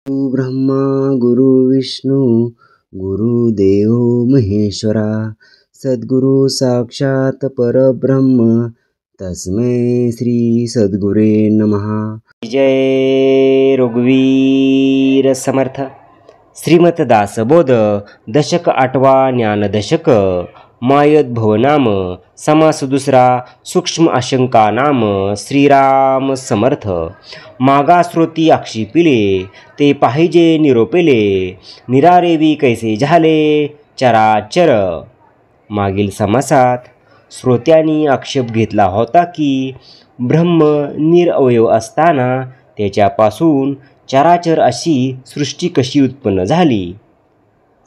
ब्रह्मा गुरु विष्णू गुरुदेव महेश्वरा सद्गुरु साक्षात परब्रह्म तस्मै श्री सद्गुरे नमः। जय रघुवीर समर्थ। श्रीमत दासबोध दशक 8वा ज्ञानदशक मायोद्भव नाम समास दुसरा सूक्ष्म आशंका नाम श्रीराम समर्थ। मागा श्रोती आक्षिपिले ते पाहिजे निरोपेले निरारेवी कैसे झाले चराचर। मागील समासात श्रोत्यांनी आक्षेप घेतला होता की ब्रह्म निरअवयव असताना त्याच्यापासून चराचर अशी सृष्टी कशी उत्पन्न झाली।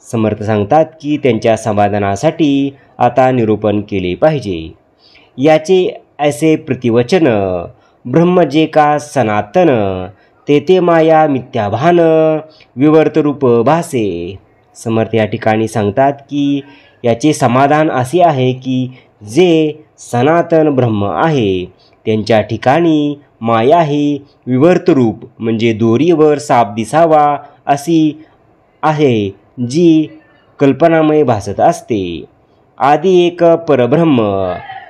समर्थ सांगतात की त्यांच्या समाधानासाठी आता निरूपण केले पाहिजे। याचे ऐसे प्रतिवचन ब्रह्म जे का सनातन ते माया मिथ्याभान विवर्तरूप भासे। समर्थ या ठिकाणी सांगतात की याचे समाधान असे आहे की जे सनातन ब्रह्म आहे त्यांच्या ठिकाणी माया ही विवर्तरूप म्हणजे दोरीवर साप दिसावा अशी आहे जी कल्पनामय भासत असते। आदी एक परब्रह्म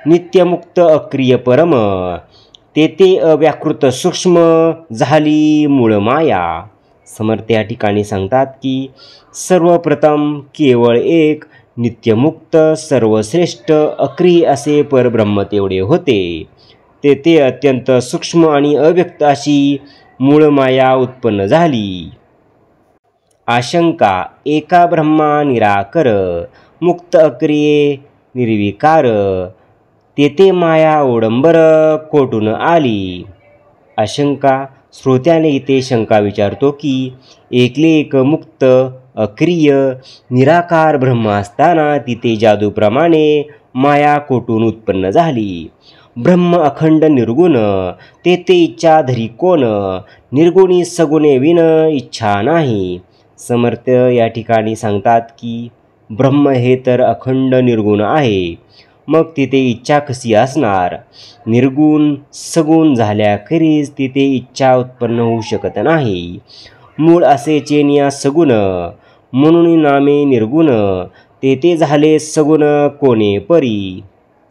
नित्यमुक्त अक्रिय परम ते अव्याकृत सूक्ष्म झाली मूळ माया। समर्थ या ठिकाणी सांगतात की सर्वप्रथम केवळ एक नित्यमुक्त सर्वश्रेष्ठ अक्रिय असे परब्रह्म तेवढे होते। ते अत्यंत सूक्ष्म आणि अव्यक्त अशी मूळ माया उत्पन्न झाली। आशंका एका ब्रह्मा निराकर मुक्त अक्रिये निर्विकार तेथे माया ओडंबर कोठून आली। आशंका श्रोत्याने इथे शंका विचारतो की एकले एक मुक्त अक्रिय निराकार ब्रह्म असताना तिथे जादूप्रमाणे माया कोठून उत्पन्न झाली। ब्रह्म अखंड निर्गुण तेथे इच्छा धरी कोण निर्गुणी सगुणे विन इच्छा नाही। समर्थ या ठिकाणी सांगतात की ब्रह्म हे तर अखंड निर्गुण आहे, मग तिथे इच्छा कशी असणार। निर्गुण सगुण झाल्याखेरीज तिथे इच्छा उत्पन्न होऊ शकत नाही। मूळ असे चेनिया सगुण म्हणून नामे निर्गुण तेथे झाले सगुण कोणे परी।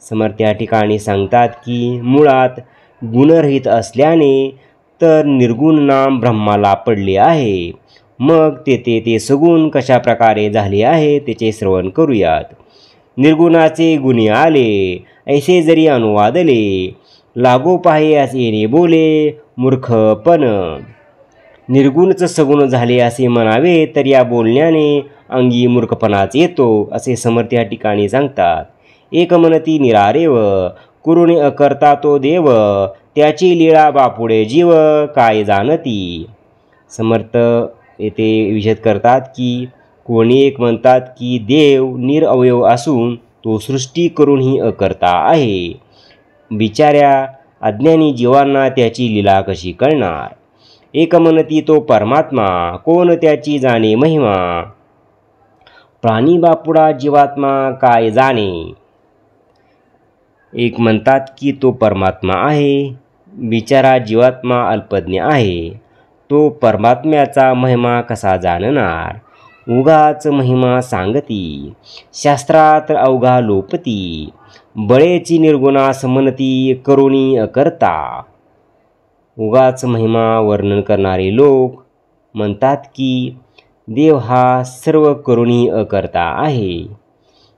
समर्थ या ठिकाणी सांगतात की मुळात गुणरहित असल्याने तर निर्गुण नाम ब्रह्माला पडले आहे। मग ते सगुण कशा प्रकारे झाले आहे त्याचे श्रवण करूयात। निर्गुणाचे गुणी आले ऐसे जरी अनुवादले लागो पाहे असे बोले मूर्खपण। निर्गुणच सगुण झाले असे म्हणावे तर या बोलण्याने अंगी मूर्खपणाच येतो असे समर्थ या ठिकाणी सांगतात। एक म्हणती निरारेव कुरुणी अकर्ता तो देव त्याची लीळा बापुडे जीव काय जाणती। समर्थ येथे विशद करतात की कोणी एक म्हणतात की देव निरअवयव असून तो सृष्टी करूनही अकर्ता आहे। बिचाऱ्या अज्ञानी जीवांना त्याची लीला कशी कळणार। एक म्हणती तो परमात्मा कोण त्याची जाणे महिमा प्राणी बापुडा जीवात्मा काय जाणे। एक म्हणतात की तो परमात्मा आहे, बिचारा जीवात्मा अल्पज्ञ आहे, तो परमात्म्याचा महिमा कसा जाणणार। उगाच महिमा सांगती शास्त्रात अवघा लोपती बळेची निर्गुणास म्हणती करुणी अकर्ता। उगाच महिमा वर्णन करणारे लोक म्हणतात की देव हा सर्व करुणी अकर्ता आहे।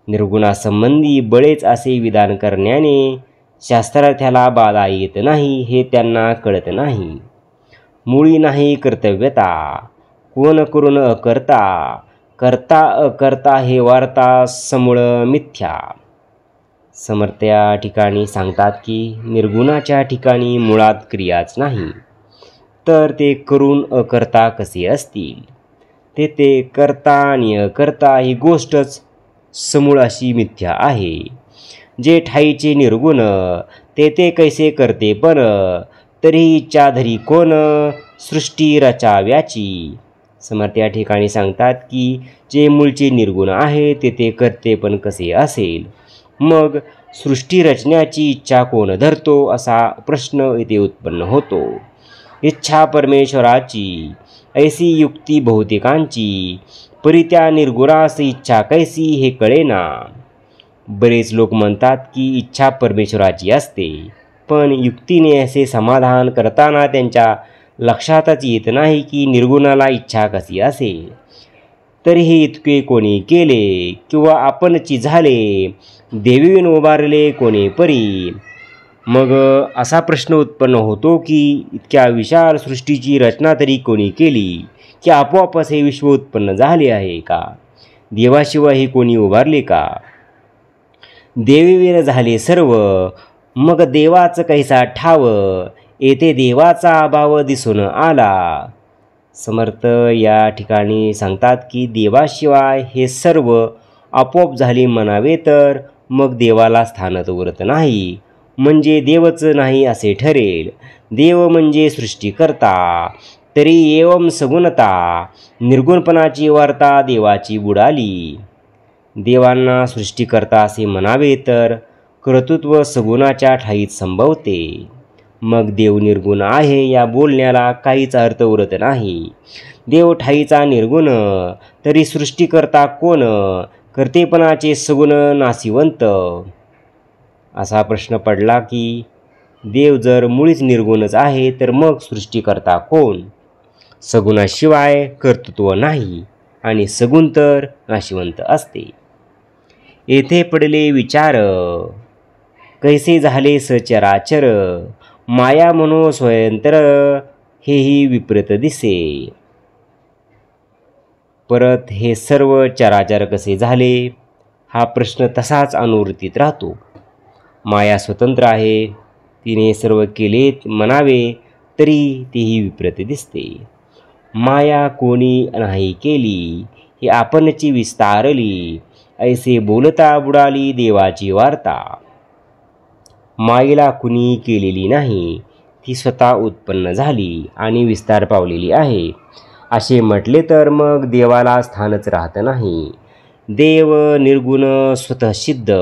निर्गुणासंबंधी बळेच असे विधान करण्याने शास्त्रार्थ्याला बाधा येत नाही हे त्यांना कळत नाही। मुळी नाही कर्तव्यता कोण करून अकर्ता करता अकर्ता हे वार्ता समूळ मिथ्या। समर्थ या ठिकाणी सांगतात की निर्गुणाच्या ठिकाणी मुळात क्रियाच नाही तर ते करून अकर्ता कसे असतील। ते करता आणि अकर्ता ही गोष्टच समूळ अशी मिथ्या आहे। जे ठाईचे निर्गुण ते कैसे करते पण तरी इच्छा धरी कोण सृष्टी रचाव्याची। समर्थ या ठिकाणी सांगतात की जे मूळचे निर्गुण आहे ते करते पण कसे असेल, मग सृष्टी रचण्याची इच्छा कोण धरतो असा प्रश्न इथे उत्पन्न होतो। इच्छा परमेश्वराची ऐसी युक्ती बहुतेकांची, परी त्या निर्गुणास इच्छा कैसी हे कळेना. बरेच लोक म्हणतात की इच्छा परमेश्वराची असते, पण युक्तीने असे समाधान करताना त्यांच्या लक्षातच येत नाही की निर्गुणाला इच्छा कशी असेल. तरीही इतके कोणी केले किंवा आपणची झाले, देवीन उभारले कोणी परी. मग असा प्रश्न उत्पन्न होतो की इतक्या विशाल सृष्टीची रचना तरी कोणी केली की आपोआपच हे विश्व उत्पन्न झाले आहे का? देवाशिवाय हे कोणी उभारले का? देवीवीर झाले सर्व, मग देवाचं कैसा ठाव, येथे देवाचा अभाव दिसून आला. समर्थ या ठिकाणी सांगतात की देवाशिवाय हे सर्व आपोआप झाले म्हणावे तर मग देवाला स्थानच उरत नाही, म्हणजे देवच नाही असे ठरेल. देव म्हणजे सृष्टीकर्ता, तरी एवम सगुणता, निर्गुणपणाची वार्ता देवाची बुडाली. देवांना सृष्टीकर्ता असे म्हणावे तर कर्तृत्व सगुणाच्या ठाईत संभवते. मग देव निर्गुण आहे या बोलण्याला काहीच अर्थ उरत नाही. देव ठाईचा निर्गुण, तरी सृष्टीकर्ता कोण, कर्तेपणाचे सगुण नाशिवंत. असा प्रश्न पडला की देव जर मुळीच निर्गुणच आहे तर मग सृष्टीकर्ता कोण? सगुणाशिवाय कर्तृत्व नाही आणि सगुण तर नाशिवंत असते. येथे पडले विचार, कैसे झाले सचराचर, माया म्हणो स्वयंत्र, हेही विपरीत दिसे. परत हे सर्व चराचर कसे झाले हा प्रश्न तसाच अनुवृत्तीत राहतो. माया स्वतंत्र आहे, तिने सर्व केलेत म्हणावे तरी तेही विपरीत दिसते. माया कोणी नाही केली, ही आपणची विस्तारली, ऐसे बोलता बुडाली देवाची वार्ता. मायेला कुणी केलेली नाही, ती स्वतः उत्पन्न झाली आणि विस्तार पावलेली आहे असे म्हटले तर मग देवाला स्थानच राहत नाही. देव निर्गुण स्वतःसिद्ध,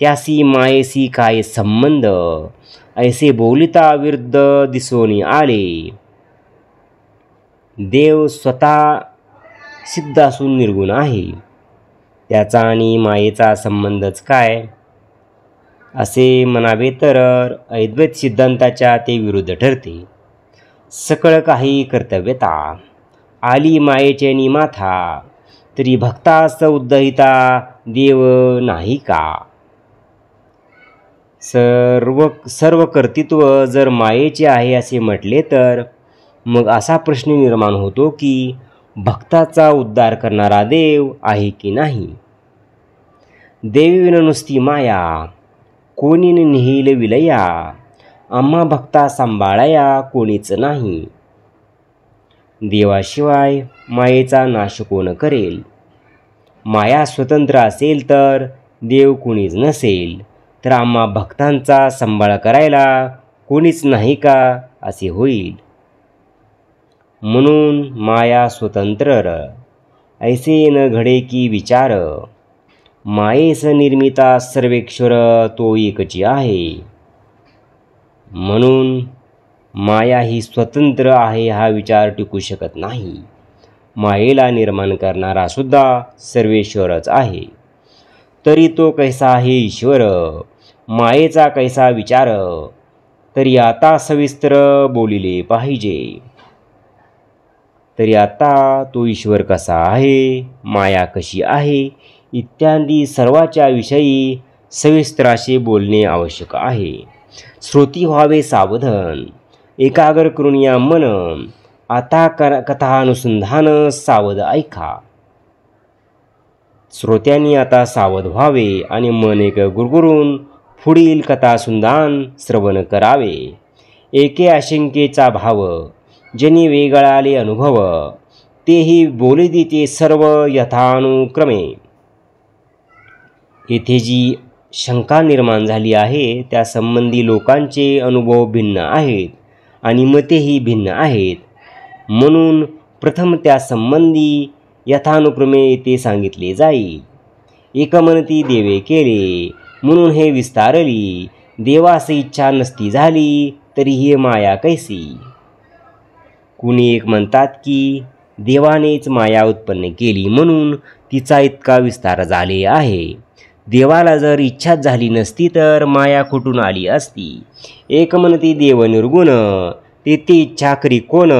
त्यासी मायेशी काय संबंध, ऐसे बोलिता विरुद्ध दिसून आले. देव स्वतः सिद्ध असून निर्गुण आहे, त्याचा आणि मायेचा संबंधच काय असे म्हणावे तर अद्वैत सिद्धांताच्या ते विरुद्ध ठरते. सकळ काही कर्तव्यता, आली मायेचे निमाथा, तरी भक्तास उद्धहिता देव नाही का? सर्व कर्तृत्व जर मायेचे आहे असे म्हटले तर मग असा प्रश्न निर्माण होतो की भक्ताचा उद्धार करणारा देव आहे की नाही? देवीविन नुसती माया, कोणी निहिल विलया, आम्हा भक्ता सांभाळया कोणीच नाही. देवाशिवाय मायेचा नाश कोण करेल? माया स्वतंत्र असेल तर देव कोणीच नसेल, तर आम्हा भक्तांचा सांभाळ करायला कोणीच नाही का असे होईल. म्हणून माया स्वतंत्र, ऐसे न घडे की विचार, मायेस निर्मिता सर्वेश्वर तो एकची आहे. म्हणून माया ही स्वतंत्र आहे हा विचार टिकू शकत नाही. मायेला निर्माण करणारा सुद्धा सर्वेश्वरच आहे. तरी तो कैसा आहे ईश्वर, मायेचा कैसा विचार, तरी आता सविस्तर बोलिले पाहिजे. तरी आता तो ईश्वर कसा आहे, माया कशी आहे इत्यादी सर्वाच्या विषयी सविस्तराशी बोलणे आवश्यक आहे. श्रोती व्हावे सावधान, एकाग्र करून या मन, आता कथानुसंधान सावध ऐका. श्रोत्यांनी आता सावध व्हावे आणि मन एक गुरगुरून पुढील कथासुंधान श्रवण करावे. एके आशंकेचा भाव, ज्यांनी वेगळाले अनुभव, तेही बोलिदी ते सर्व यथानुक्रमे. येथे जी शंका निर्माण झाली आहे त्या संबंधी लोकांचे अनुभव भिन्न आहेत आणि मतेही भिन्न आहेत. म्हणून प्रथम त्या संबंधी यथानुक्रमे ते सांगितले जाईल. एकमनती देवे केले म्हणून हे विस्तारली, देवास इच्छा नसती झाली तरी ही माया कैसी. कुणी एक म्हणतात की देवानेच माया उत्पन्न केली म्हणून तिचा इतका विस्तार झाले आहे. देवाला जर इच्छाच झाली नसती तर माया कुठून आली असती. एक म्हणती देव निर्गुण, तेथे इच्छा करी कोण,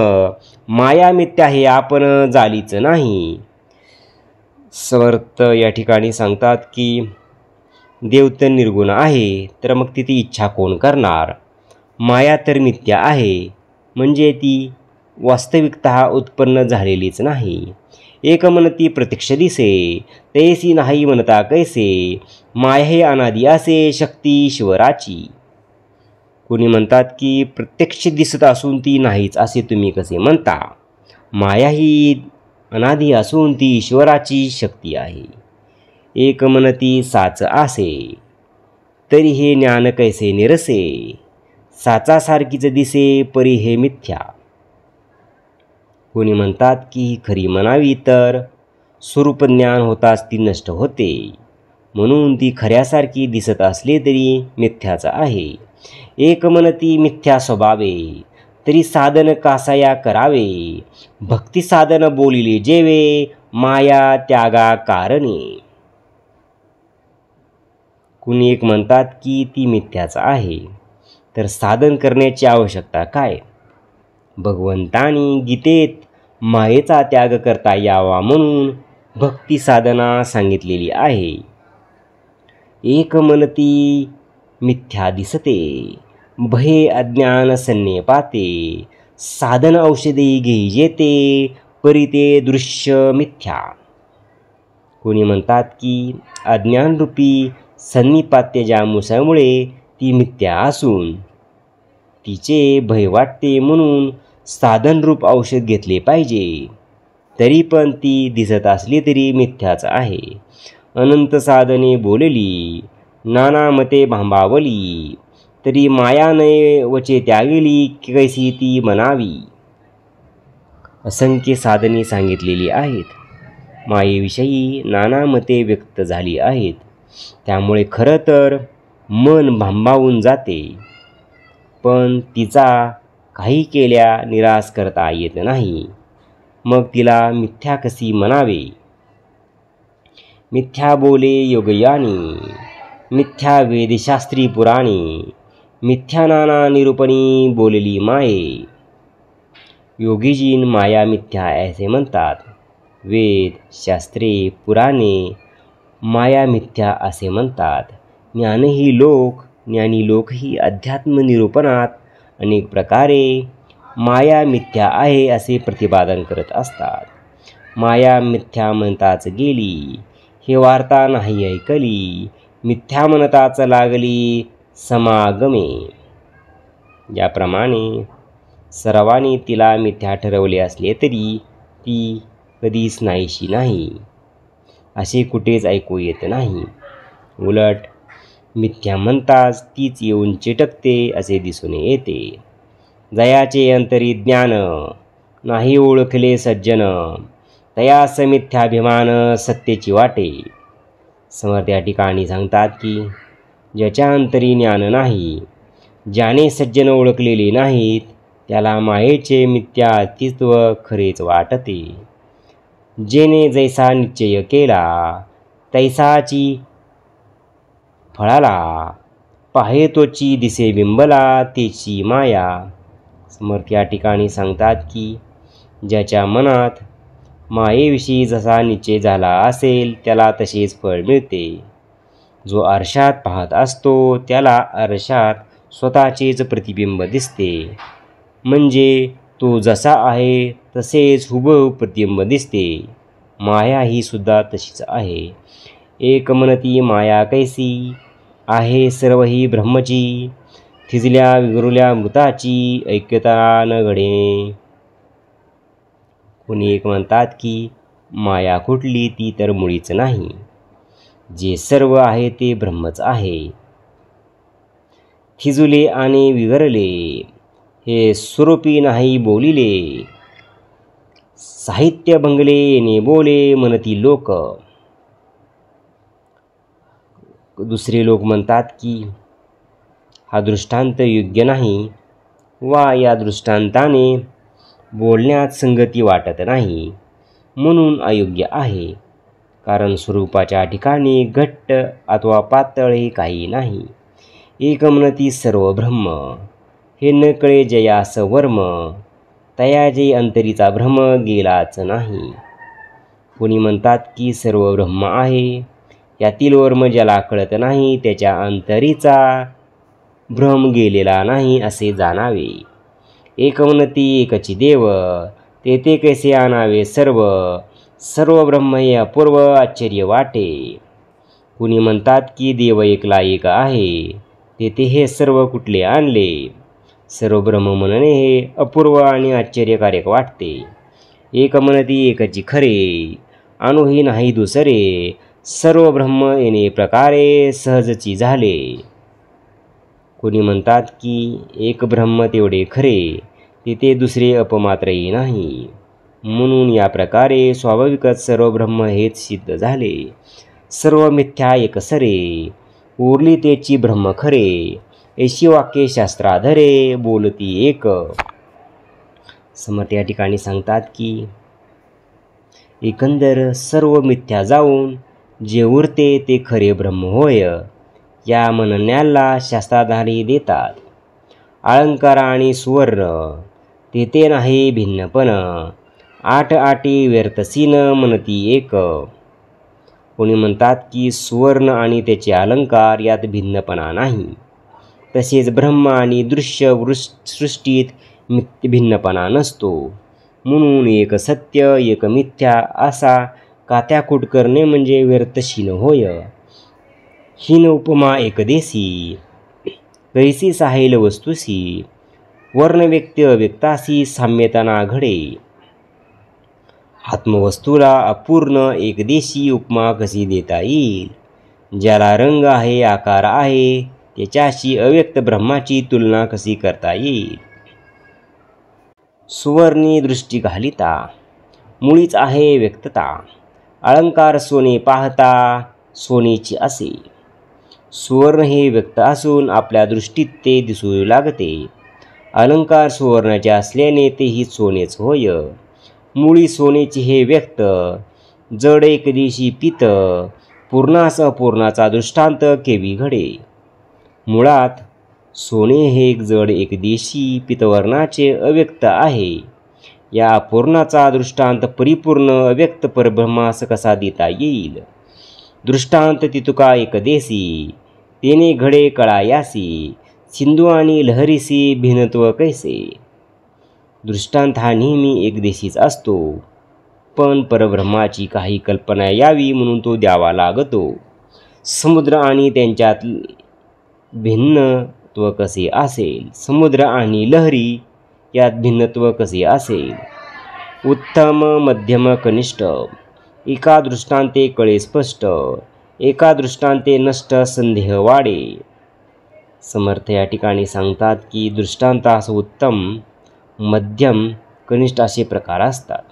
माया मिथ्या हे आपण झालीच नाही. समर्थ या ठिकाणी सांगतात की देव तर निर्गुण आहे, तर मग तिथे इच्छा कोण करणार. माया तर मिथ्या आहे, म्हणजे ती वास्तविकतः उत्पन्न झालेलीच नाही. एक म्हणती प्रत्यक्ष दिसे, तैसी नाही म्हणता कैसे, माया हे अनादी असे शक्ती ईश्वराची. कोणी म्हणतात की प्रत्यक्ष दिसत असून ती नाहीच असे तुम्ही कसे म्हणता. माया ही अनादी असून ती ईश्वराची शक्ती आहे. एक म्हणती साच आसे, तरी हे ज्ञान कैसे निरसे, साचासारखीच दिसे परी हे मिथ्या. कोणी म्हणतात की खरी म्हणावी तर स्वरूपज्ञान होताच ती नष्ट होते, म्हणून ती खऱ्यासारखी दिसत असली तरी मिथ्याच आहे. एक म्हणती मिथ्या स्वभावे, तरी साधन कासाया करावे, भक्ती साधन बोलिले जेवे, माया त्यागा कारणे. कुणी एक म्हणतात की ती मिथ्याच आहे, तर साधन करण्याची आवश्यकता काय. भगवंतानी गीतेत मायेचा त्याग करता यावा म्हणून भक्ती साधना सांगितलेली आहे. एक म्हणती मिथ्या दिसते, भये अज्ञान संन्येपाते, साधन औषधी घेई जेते, परी ते दृश्य मिथ्या. कोणी म्हणतात की अज्ञानरूपी सन्निपात्य ज्या मुसामुळे ती मिथ्या असून तिचे भय वाटते म्हणून साधनरूप औषध घेतले पाहिजे, तरी पण ती दिसत असली तरी मिथ्याच आहे. अनंत साधने बोलली, नाना मते भांबावली, तरी माया नये वचे त्यागेली, कैसी ती म्हणावी. असंख्य साधने सांगितलेली आहेत. मायेविषयी नाना मते व्यक्त झाली आहेत. त्यामुळे खरं तर मन भांबावून जाते, पण तिचा काही केल्या निराश करता येत नाही. मग तिला मिथ्या कशी म्हणावे. मिथ्या बोले योगयानी, मिथ्या वेदशास्त्री पुराणी, मिथ्या नाना निरूपणी बोलली माये. योगीजीन माया मिथ्या ऐसे म्हणतात. वेद शास्त्रे पुराणे माया मिथ्या असे म्हणतात. ज्ञानी लोकही अध्यात्म निरूपणात अनेक प्रकारे माया मिथ्या आहे असे प्रतिपादन करत असतात. माया मिथ्या म्हणताच गेली, हे वार्ता नाही ऐकली, मिथ्या म्हणताच लागली समागमे. याप्रमाणे सर्वांनी तिला मिथ्या ठरवले असले तरी ती कधीच नाहीशी नाही असे कुठेच ऐकू येत नाही. उलट मिथ्या म्हणताच तीच येऊन चिटकते असे दिसून येते. जयाचे अंतरी ज्ञान, नाही ओळखले सज्जन, तयास मिथ्याभिमान सत्तेची वाटे. समर्थ या ठिकाणी सांगतात की ज्याच्या अंतरी ज्ञान नाही, ज्याने सज्जन ओळखलेले नाहीत, त्याला मायेचे मिथ्या अस्तित्व खरेच वाटते. जेने जैसा निश्चय केला, तैसाची फळाला, पाहे तोची दिसे बिंबला, तेची माया. समर्थ या ठिकाणी सांगतात की ज्याच्या मनात मायेविषयी जसा निश्चय झाला असेल त्याला तसेच फळ मिळते. जो आरशात पाहत असतो त्याला आरशात स्वतःचेच प्रतिबिंब दिसते, म्हणजे तो जसा आहे तसेच हुबहू प्रतिबिंब दिसते. माया ही सुद्धा तशीच आहे. एक म्हणती माया कैसी, आहे सर्व ही ब्रह्मची, थिजल्या विगरुल्या मृताची, ऐक्यता न घडे. कोणी एक म्हणतात की माया कुठली, ती तर मुळीच नाही, जे सर्व आहे ते ब्रह्मच आहे. थिजुले आणि विगरले, हे स्वरूपी नाही बोलिले, साहित्य भंगले येणे बोले म्हणती लोक. दुसरे लोक म्हणतात की हा दृष्टांत योग्य नाही, वा या दृष्टांताने बोलण्यात संगती वाटत नाही म्हणून अयोग्य आहे. कारण स्वरूपाच्या ठिकाणी घट्ट अथवा पातळ हे काही नाही. एकमनती सर्व ब्रह्म, हे न कळे जयास वर्म, तयाजे अंतरीचा भ्रम गेलाच नाही. कोणी म्हणतात की सर्व ब्रह्म आहे, यातील वर्म ज्याला कळत नाही त्याच्या अंतरीचा भ्रम गेलेला नाही असे जाणावे. एकमनती एकची देव, तेथे कैसे आणावे सर्व, सर्व ब्रह्म हे अपूर्व आश्चर्य वाटे. कुणी म्हणतात की देव एकला एक आहे, तेथे हे सर्व कुठले आणले. सर्व ब्रह्म म्हणणे हे अपूर्व आणि आश्चर्यकारक वाटते. एकमनती एकची खरे, अणुही नाही दुसरे, सर्व ब्रह्म येणे प्रकारे सहजची झाले. कोणी म्हणतात की एक ब्रह्म तेवढे खरे, तिथे दुसरे अपमात्रही नाही, म्हणून या प्रकारे स्वाभाविकच सर्व ब्रह्म हेच सिद्ध झाले. सर्व मिथ्या एकसरे, उरली तेची ब्रह्म खरे, ऐशी वाक्ये शास्त्राधरे बोलती एक. समर्थ या ठिकाणी सांगतात की एकंदर सर्व मिथ्या जाऊन जे उरते ते खरे ब्रह्म होय, या म्हणण्याला शास्त्राधारी देतात. अलंकार आणि सुवर्ण, तेथे नाही भिन्नपण, आठ आटी व्यर्थसीन म्हणती एक. कोणी म्हणतात की सुवर्ण आणि त्याचे अलंकार यात भिन्नपणा नाही. तसेच ब्रह्म आणि दृश्य सृष्टीत भिन्नपणा नसतो. म्हणून एक सत्य एक मिथ्या असा कात्याकूट करणे म्हणजे व्यर्थहीन होय. हीन उपमा एकदेशी, कैसी साहेल वस्तुसी, वर्ण व्यक्ती अव्यक्तासी साम्यता ना घडे. आत्मवस्तूला अपूर्ण एकदेशी उपमा कशी देता येईल. ज्याला रंग आहे आकार आहे त्याच्याशी अव्यक्त ब्रह्माची तुलना कशी करता येईल. सुवर्णी दृष्टी घालिता, मुळीच आहे व्यक्तता, अलंकार सोने पाहता सोनेची असे. सुवर्ण हे व्यक्त असून आपल्या दृष्टीत ते दिसू लागते. अलंकार सुवर्णाचे असल्याने तेही सोनेच होय. मुळी सोनेचे हे व्यक्त, जड एकदेशी पित, पूर्णास अपूर्णाचा दृष्टांत केवी घडे. मुळात सोने हे एक जड एकदेशी पितवर्णाचे अव्यक्त आहे. या अपूर्णाचा दृष्टांत परिपूर्ण अव्यक्त परब्रह्मास कसा देता येईल. दृष्टांत तितुका एकदेशी, तेने घडे कळायासी, सिंधू आणि लहरीसी भिन्नत्व कैसे. दृष्टांत हा नेहमी एकदेशीच असतो, पण परब्रह्माची काही कल्पना यावी म्हणून तो द्यावा लागतो. समुद्र आणि त्यांच्यात भिन्नत्व कसे असेल, समुद्र आणि लहरी यात भिन्नत्व कसे असेल. उत्तम मध्यम कनिष्ठ, एका दृष्टांते कळे स्पष्ट, एका दृष्टांते नष्ट संदेह वाढे. समर्थ या ठिकाणी सांगतात की दृष्टांतास उत्तम मध्यम कनिष्ठ असे प्रकार असतात.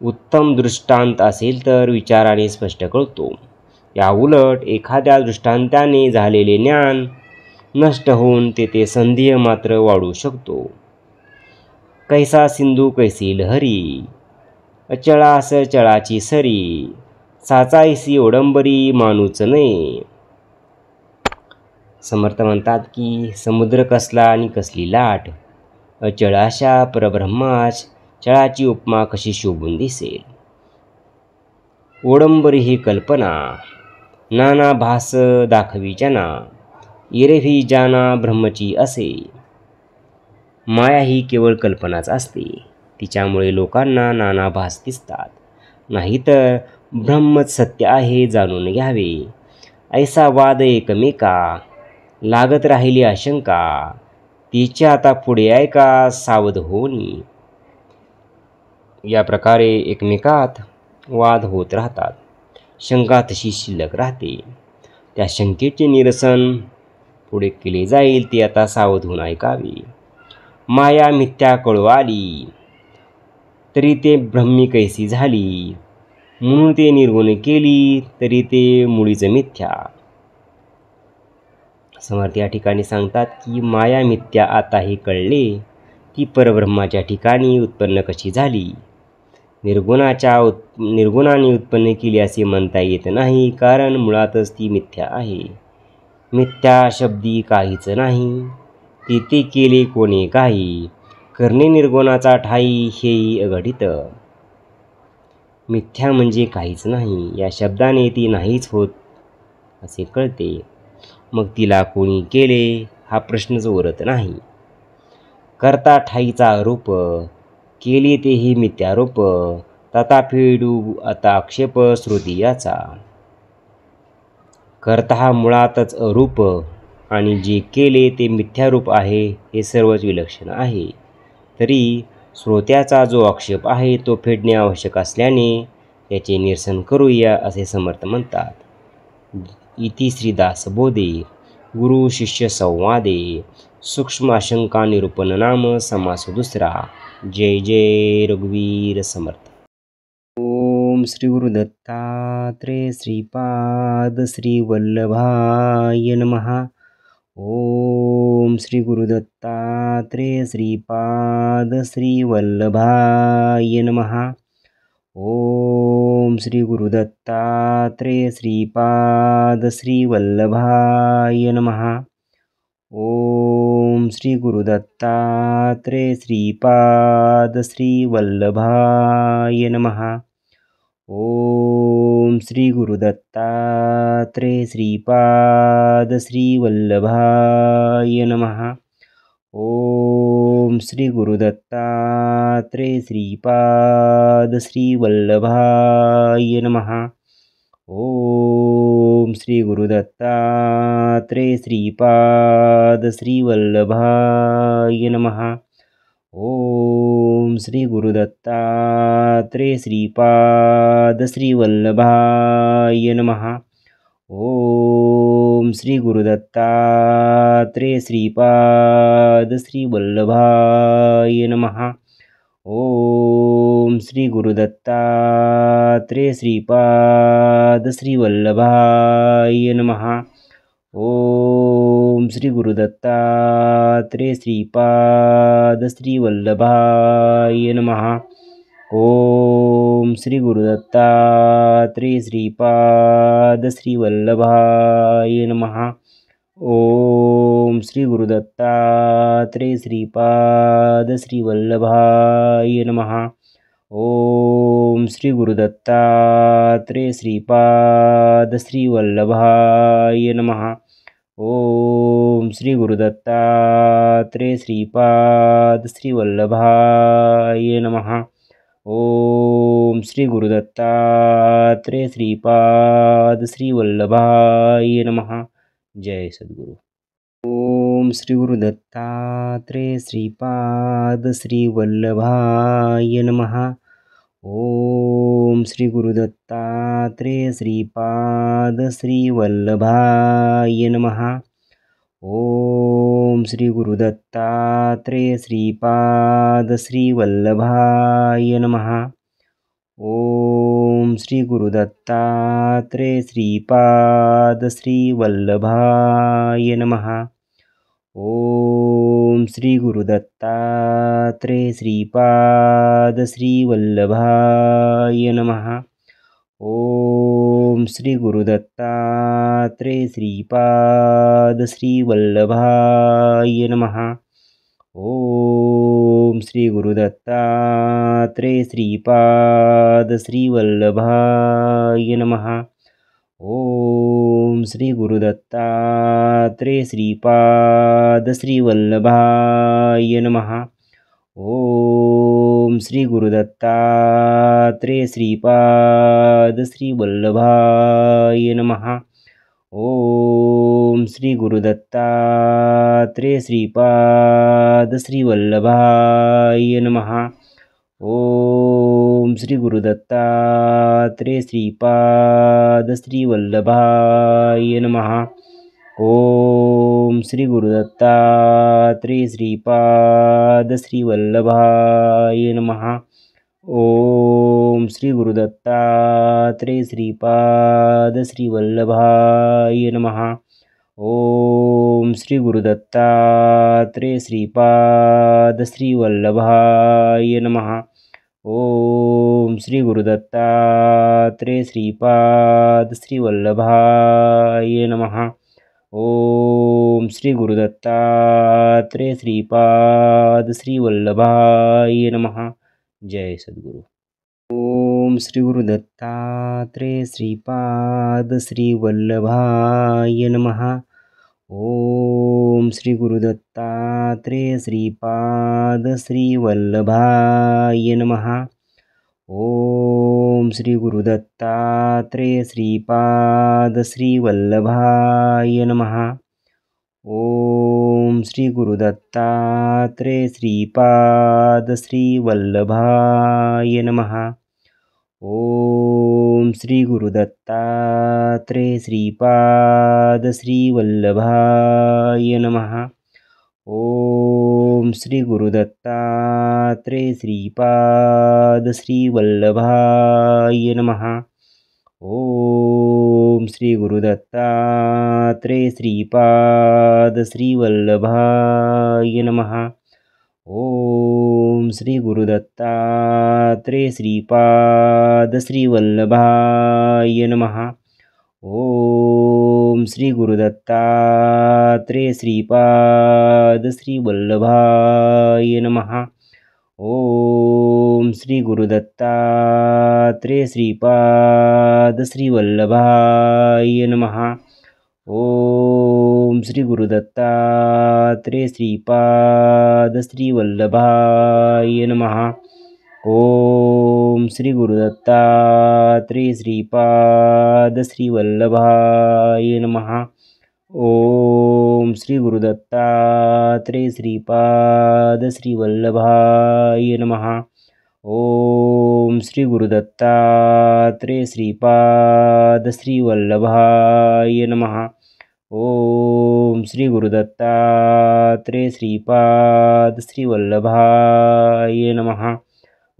उत्तम दृष्टांत असेल तर विचाराने स्पष्ट कळतो. या उलट एखाद्या दृष्टांताने झालेले ज्ञान नष्ट होऊन तेथे संदेह मात्र वाढू शकतो. कैसा सिंधू कैसी लहरी, अचळास चळाची सरी, साचाईसी ओडंबरी मानूच नये. समर्थ म्हणतात की समुद्र कसला आणि कसली लाट, अचळाशा परब्रह्मास चळाची उपमा कशी शोभून दिसेल. ओडंबरी ही कल्पना, नाना भास दाखवी जना, इरवी जाना ब्रह्मची असे. माया ही केवळ कल्पनाच असते, तिच्यामुळे लोकांना नाना भास दिसतात. नाहीतर ब्रह्मच सत्य आहे जाणून घ्यावे. ऐसा वाद एकमेका, लागत राहिली आशंका, तिचे आता पुढे ऐका सावध होनी. या प्रकारे एकमेकात वाद होत राहतात. शंका तशी शिल्लक राहते. त्या शंकेचे निरसन पुढे केले जाईल ते आता सावध होऊन ऐकावे. माया मिथ्या कळू आली, तरी ते ब्रह्मी कैसी झाली, म्हणून ते निर्गुण केली तरी ते मुळीच मिथ्या. समर्थ या ठिकाणी सांगतात की माया मिथ्या आता हे कळले, ती परब्रह्माच्या ठिकाणी उत्पन्न कशी झाली? निर्गुणाने उत्पन्न केली असे म्हणता येत नाही, कारण मुळातच ती मिथ्या आहे. मिथ्या शब्दी काहीच नाही, तेथे केले कोणी काही, करणे निर्गुणाचा ठाई हेही अघटित. मिथ्या म्हणजे काहीच नाही या शब्दाने ती नाहीच होत असे कळते. मग तिला कोणी केले हा प्रश्नच उरत नाही. करता ठाईचा आरोप केले तेही मिथ्यारोप, तथा फेडू आता आक्षेप श्रुती याचा. करता हा मुळातच अरूप आणि जे केले ते मिथ्यारूप आहे, हे सर्वच विलक्षण आहे. तरी श्रोत्याचा जो आक्षेप आहे तो फेडणे आवश्यक असल्याने त्याचे निरसन करूया असे समर्थ म्हणतात. इति श्रीदासबोधे गुरु शिष्य संवादे सूक्ष्म आशंका निरूपण नाम समास दुसरा. जय जय रघुवीर समर्थ. ओम श्री गुरु दत्तात्रेय श्रीपाद श्री वल्लभाय नमः. ओम श्री गुरु दत्तात्रेय श्रीपाद श्री वल्लभाय नमः. ओम श्री गुरु दत्तात्रेय श्रीपाद श्री वल्लभाय नमः. ओम श्री गुरु दत्तात्रेय श्रीपाद श्री वल्लभाय नमः. ओम श्री गुरु दत्तात्रेय श्रीपाद श्री वल्लभाय नमः. ओम श्री गुरु दत्तात्रेय श्रीपाद श्री वल्लभाय नमः. ओम श्री गुरु दत्तात्रेय श्रीपाद श्री वल्लभाय नमः. ओम श्री गुरु दत्तात्रेय श्रीपाद श्री वल्लभाय नमः. ओम श्री गुरु दत्तात्रेय श्रीपाद श्री वल्लभाय नमः. ओम श्री गुरु दत्तात्रेय श्रीपाद श्री वल्लभाय नमः. ओम श्री गुरु दत्तात्रेय श्रीपाद श्री वल्लभाय नमः. ओम श्री गुरु दत्तात्रेय श्रीपाद श्री वल्लभाय नमः. ओम श्री गुरु दत्तात्रेय श्रीपाद श्री वल्लभाय नमः. ओम श्री गुरु दत्तात्रेय श्रीपाद श्री वल्लभाय नमः. ओम श्री गुरु दत्तात्रेय श्रीपाद श्री वल्लभाय नमः. ओम श्री गुरु दत्तात्रेय श्रीपाद श्री वल्लभाय नमः. जय सद्गुरु. ओम श्री गुरु दत्तात्रेय श्रीपाद श्री वल्लभाय नमः. ओम श्री गुरु दत्तात्रेय श्रीपाद श्री वल्लभाय नमः. ओम श्री गुरु दत्तात्रेय श्रीपाद श्री वल्लभाय नमः. ओम श्री गुरु दत्तात्रेय श्रीपाद श्री वल्लभाय नमः. ओम श्री गुरु दत्तात्रेय श्रीपाद श्री वल्लभाय नमः. ओम श्री गुरु दत्तात्रेय श्रीपाद श्री वल्लभाय नमः. ओम श्री गुरु दत्तात्रेय श्रीपाद श्री वल्लभाय नमः. ओम श्री गुरु दत्तात्रेय श्रीपाद श्री वल्लभाय नमः. ओम श्री गुरु दत्तात्रेय श्रीपाद श्री वल्लभाय नमः. ओम श्री गुरु दत्तात्रेय श्रीपाद श्री वल्लभाय नमः. ओम श्री गुरु दत्तात्रेय श्रीपाद श्री वल्लभाय नमः. ओम श्री गुरु दत्तात्रेय श्रीपाद श्री वल्लभाय नमः. ओम श्री गुरु दत्तात्रेय श्रीपाद श्री वल्लभाय नमः. ओम श्री गुरुदत्तात्रेय श्रीपाद श्री वल्लभाय नमः. ओम श्री गुरुदत्तात्रेय श्रीपाद श्री वल्लभाय नमः. ओम श्री गुरुदत्तात्रेय श्रीपाद श्री वल्लभाय नमः. जय सद्गुरु. ओम श्री गुरुदत्तात्रेय श्रीपाद श्री वल्लभाय नमः. ओम श्री गुरुदत्तात्रेय श्रीपाद श्री वल्लभाय नमः. ओम श्री गुरुदत्तात्रेय श्रीपाद श्री वल्लभाय नमः. ओम श्री गुरुदत्तात्रेय श्रीपाद श्री वल्लभाय नमः. ओम श्री गुरुदत्तात्रेय श्रीपाद श्री वल्लभाय नमः. ओम श्री गुरुदत्तात्रेय श्रीपाद श्री वल्लभाय नमः. ओम श्री गुरुदत्तात्रेय श्रीपाद श्री वल्लभाय नमः. ओम श्री गुरुदत्तात्रेय श्रीपाद श्री वल्लभाय नमः. ओम श्री गुरुदत्तात्रेय श्रीपाद श्री वल्लभाय नमः. ओम श्री गुरुदत्तात्रेय श्रीपाद श्री वल्लभाय नमः. ओम श्री गुरुदत्तात्रेय श्रीपाद श्री वल्लभाय नमः. ओम श्री गुरुदत्तात्रेय श्रीपाद श्री वल्लभाय नमः. ओम श्री गुरुदत्तात्रेय श्रीपाद श्री वल्लभाय नमः. ओम श्री गुरुदत्तात्रेय श्रीपाद श्री वल्लभाय नमः. ओम श्री गुरुदत्तात्रेय श्रीपाद श्री वल्लभाय नमः.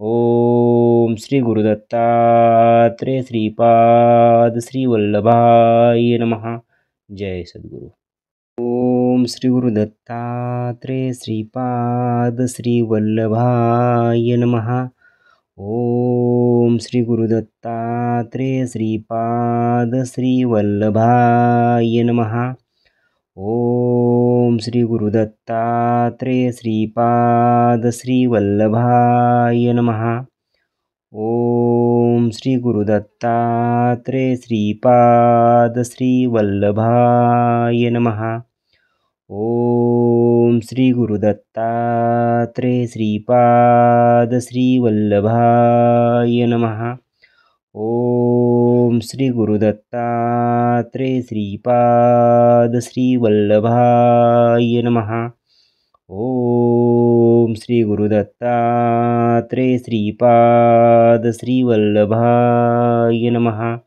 ओम श्री गुरुदत्तात्रेय श्रीपाद श्री वल्लभाय नमः. जय सद्गुरु. ओम श्री गुरुदत्तात्रेय श्रीपाद श्री वल्लभाय नमः. ओम श्री गुरुदत्तात्रेय श्रीपाद श्री वल्लभाय नमः. ओम श्री गुरुदत्तात्रेय श्रीपाद श्री वल्लभाय नमः. ओम श्री गुरुदत्तात्रेय श्रीपाद श्री वल्लभाय नमः. ओम श्री गुरुदत्तात्रेय श्रीपाद श्री वल्लभाय नमः. ओम श्री गुरुदत्तात्रेय श्रीपाद श्री वल्लभाय नमः. ओम श्री गुरुदत्तात्रेय श्रीपाद श्री वल्लभाय नमः.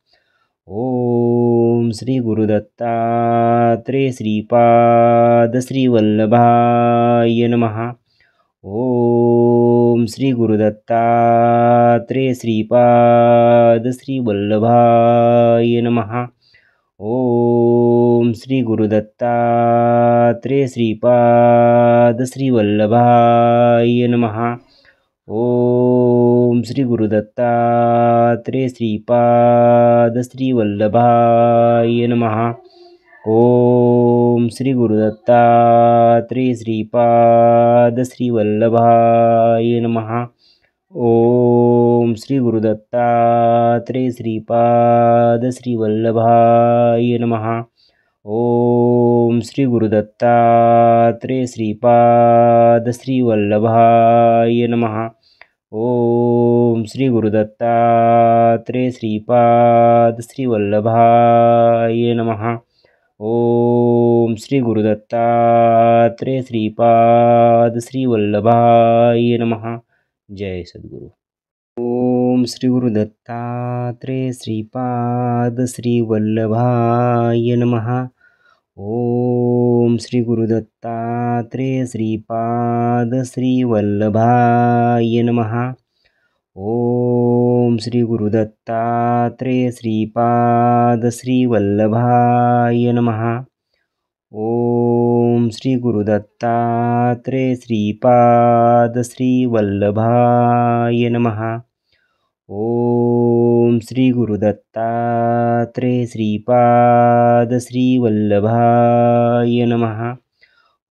ओम श्री गुरुदत्तात्रेय श्रीपाद श्री वल्लभाय नमः. ओम श्री गुरुदत्तात्रेय श्रीपाद श्री वल्लभाय नमः. ओम श्री गुरुदत्तात्रेय श्रीपाद श्री वल्लभाय नमः. ओम श्री गुरुदत्तात्रेय श्रीपाद श्री वल्लभाय नमः. ओम श्री गुरुदत्तात्रेय श्रीपाद श्री वल्लभाय नमः. ओम श्री गुरुदत्तात्रेय श्रीपाद श्री वल्लभाय नमः. ओम श्री गुरुदत्तात्रेय श्रीपाद श्री वल्लभाय नमः. ओम श्री गुरुदत्तात्रेय श्रीपाद श्री वल्लभाय नमः. ओम श्री गुरुदत्तात्रेय श्रीपाद श्री वल्लभाय नमः. जय सद्गुरु. ओम श्री गुरुदत्तात्रेय श्रीपाद श्री वल्लभाय नमः. ओम श्री गुरुदत्तात्रेय श्रीपाद श्री वल्लभाय नमः. ओम श्री गुरुदत्तात्रेय श्रीपाद श्री वल्लभाय नमः. ओम श्री गुरुदत्तात्रेय श्रीपाद श्रीवल्लभाय नमः। ओम श्री गुरुदत्तात्रेय श्रीपाद श्रीवल्लभाय नमः।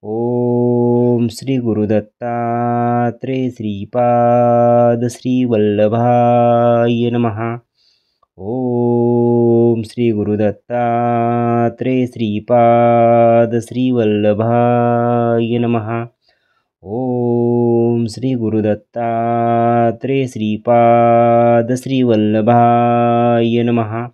ओम श्री गुरुदत्तात्रेय श्रीपाद श्रीवल्लभाय नमः। ओम श्री गुरुदत्तात्रेय श्रीपाद श्रीवल्लभाय नमः। ओम श्री गुरुदत्तात्रेय श्रीपाद श्रीवल्लभाय नमः।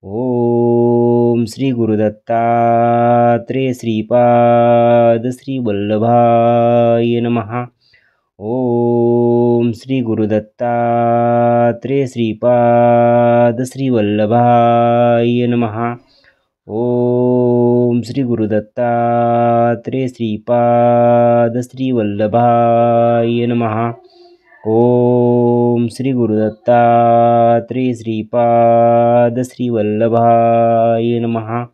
ओम श्री गुरुदत्तात्रेय श्रीपाद श्रीवल्लभाय नमः। ओम श्री गुरुदत्तात्रेय श्रीपाद श्रीवल्लभाय नमः। ओम श्री गुरुदत्तात्रेय श्रीपाद श्रीवल्लभाय नमः। ओम श्री गुरुदत्तात्रेय श्रीपाद श्रीवल्लभाय नमः।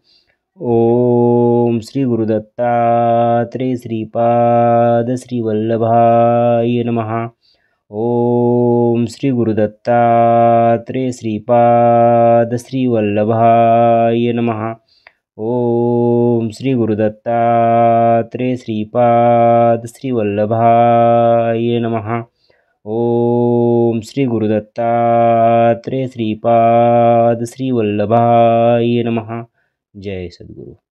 ओम श्री गुरुदत्तात्रेय श्रीपाद श्रीवल्लभाय नमः। ओम श्री गुरुदत्तात्रेय श्रीपाद श्रीवल्लभाय नमः। ओम श्री गुरुदत्तात्रेय श्रीपाद श्रीवल्लभाय नमः। ओम श्री गुरुदत्तात्रेय श्रीपाद श्रीवल्लभाय नमः। जय सद्गुरु।